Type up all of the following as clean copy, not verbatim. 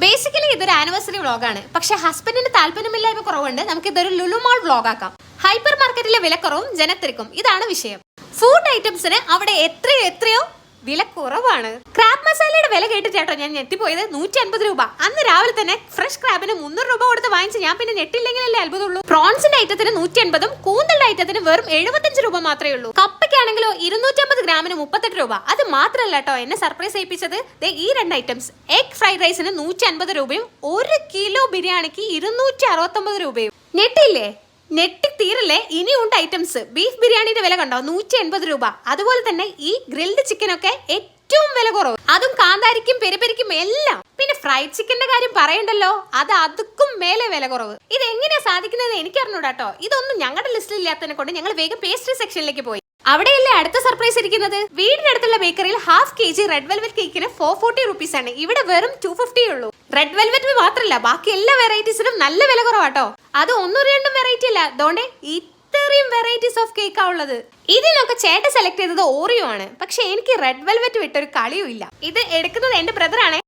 Basically ഇതൊരു anniversary വ്ളോഗാണ്. പക്ഷെ ഹസ്ബൻഡിന് താല്പര്യമില്ലായ്മ കുറവുണ്ട്. നമുക്ക് ഇതൊരു ലുലുമാൾ വ്ളോഗാക്കാം. ഹൈപ്പർ മാർക്കറ്റിലെ വിലക്കുറവും ജനത്തിരക്കും ഇതാണ് വിഷയം. ഫുഡ് ഐറ്റംസിന് അവിടെ എത്രയോ വില കുറവാണ്. ക്രാബ് മസാലയുടെ വില കേട്ടിട്ടോ ഞാൻ ഞെട്ടിപ്പോയത്. 150 രൂപ. അന്ന് രാവിലെ തന്നെ ഫ്രഷ് ക്രാബിന് 300 രൂപ കൊടുത്ത് വാങ്ങിച്ച് ഞാൻ പിന്നെ ഞെട്ടില്ലെങ്കിലല്ലേ അത്ഭുതമുള്ളൂ. പ്രോൺസിന്റെ ഐറ്റത്തിന് 180ഉം കൂന്തളുടെ ഐറ്റത്തിന് വെറും 75 രൂപ മാത്രമേ ഉള്ളൂ. കപ്പയ്ക്കാണെങ്കിലോ 250 ഗ്രാമിന് 38 രൂപ. അത് മാത്രമല്ല കേട്ടോ എന്നെ സർപ്രൈസ് ചെയ്യിപ്പിച്ചത് ഈ രണ്ട് ഐറ്റംസ്. എഗ് ഫ്രൈഡ് റൈസിന് 150 രൂപയും 1 കിലോ ബിരിയാണിക്ക് 269 രൂപയും. ഞെട്ടില്ലേ? നെട്ടി തീരല്ലേ? ഇനിയുണ്ട് ഐറ്റംസ്. ബീഫ് ബിരിയാണിയുടെ വില കണ്ടോ? 180 രൂപ. അതുപോലെ തന്നെ ഈ ഗ്രിൽഡ് ചിക്കനൊക്കെ ഏറ്റവും വില കുറവ്. അതും കാന്താരിക്കും പെരിപ്പെരിക്കും എല്ലാം. പിന്നെ ഫ്രൈഡ് ചിക്കന്റെ കാര്യം പറയണ്ടല്ലോ, അത് അതുക്കും മേലെ വില കുറവ്. ഇത് എങ്ങനെയാ സാധിക്കുന്നത് എനിക്ക് അറിഞ്ഞൂടാട്ടോ. ഇതൊന്നും ഞങ്ങളുടെ ലിസ്റ്റിൽ ഇല്ലാത്തതിനെ കൊണ്ട് ഞങ്ങൾ വേഗം പേസ്ട്രി സെക്ഷനിലേക്ക് പോയി. അവിടെയല്ലേ അടുത്ത സർപ്രൈസ് ഇരിക്കുന്നത്. വീടിനടുത്തുള്ള ബേക്കറിയിൽ ഹാഫ് KG റെഡ് വെൽവെറ്റ് കേക്കിന് 440 റുപ്പീസ് ആണ്. ഇവിടെ വെറും 250 ഉള്ളൂ. റെഡ് വെൽവെറ്റ് മാത്രമല്ല ബാക്കി എല്ലാ വെറൈറ്റീസിനും നല്ല വില കുറവാട്ടോ. അത് 1-2 വെറൈറ്റി അല്ല, അതുകൊണ്ട് ഇത്രയും വെറൈറ്റീസ് ഓഫ് കേക്കാ ഉള്ളത്. ഇതിനൊക്കെ ചേട്ടൻ സെലക്ട് ചെയ്തത് ഓറിയോ ആണ്. പക്ഷെ എനിക്ക് റെഡ് വെൽവെറ്റ് വിട്ടൊരു കളിയും ഇല്ല. ഇത് എടുക്കുന്നത് എന്റെ ബ്രദർ ആണ്.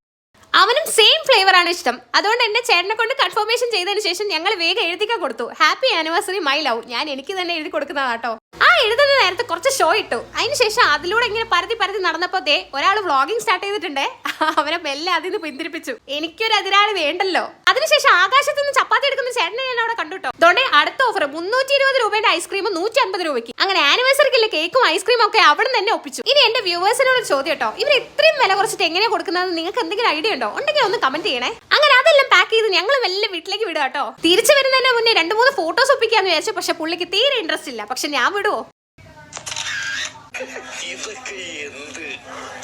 അവനും സെയിം ഫ്ലേവർ ആണ് ഇഷ്ടം. അതുകൊണ്ട് എന്റെ ചേട്ടനെ കൊണ്ട് കൺഫർമേഷൻ ചെയ്തതിന് ശേഷം ഞങ്ങൾ വേഗം എഴുതിക്കാൻ കൊടുത്തു. Happy anniversary my love. ഞാൻ എനിക്ക് തന്നെ എഴുതി കൊടുക്കുന്നതാട്ടോ. ആ എഴുതുന്ന നേരത്തെ കുറച്ച് ഷോ ഇട്ടു. അതിനുശേഷം അതിലൂടെ ഇങ്ങനെ പരതി നടന്നപ്പോ ഒരാൾ വ്ളോഗിങ് സ്റ്റാർട്ട് ചെയ്തിട്ടുണ്ടേ. അവനെ മെല്ലെ അതിന് പിന്തിരിപ്പിച്ചു. എനിക്കൊരു എതിരാളി വേണ്ടല്ലോ. അതിനുശേഷം ആകാശത്ത് നിന്ന് ചപ്പാത്തി എടുക്കുന്ന ചേട്ടനെ ഞാൻ അവിടെ കണ്ടുട്ടോ. അതുകൊണ്ട് അടുത്ത ഓഫർ 320 രൂപയുടെ ഐസ്ക്രീം 150 രൂപയ്ക്ക്. അങ്ങനെ ആനിവേഴ്സറിക്കുള്ള കേക്കും ഐസ്ക്രീമും ഒക്കെ അവിടെ തന്നെ ഒപ്പിച്ചു. ഇനി എന്റെ വ്യൂവേഴ്സിനോട് ചോദ്യം കേട്ടോ, ഇവർ ഇത്രയും വില കുറച്ചിട്ട് എങ്ങനെ കൊടുക്കുന്നത്? നിങ്ങൾക്ക് എന്തെങ്കിലും ഐഡിയ ഉണ്ടോ? ഉണ്ടെങ്കിൽ ഒന്ന് കമന്റ് ചെയ്യണേ. അങ്ങനെ അതെല്ലാം പാക്ക് ചെയ്ത് ഞങ്ങൾ മെല്ലെ വീട്ടിലേക്ക് വിടുക കേട്ടോ. തിരിച്ചു വരുന്നതിന് മുന്നേ 2-3 ഫോട്ടോസ് ഒപ്പിക്കാന്ന് വിചാരിച്ചു. പക്ഷെ പുള്ളിക്ക് തീരെ ഇൻട്രസ്റ്റ് ഇല്ല. പക്ഷെ ഞാൻ വിടുവോ?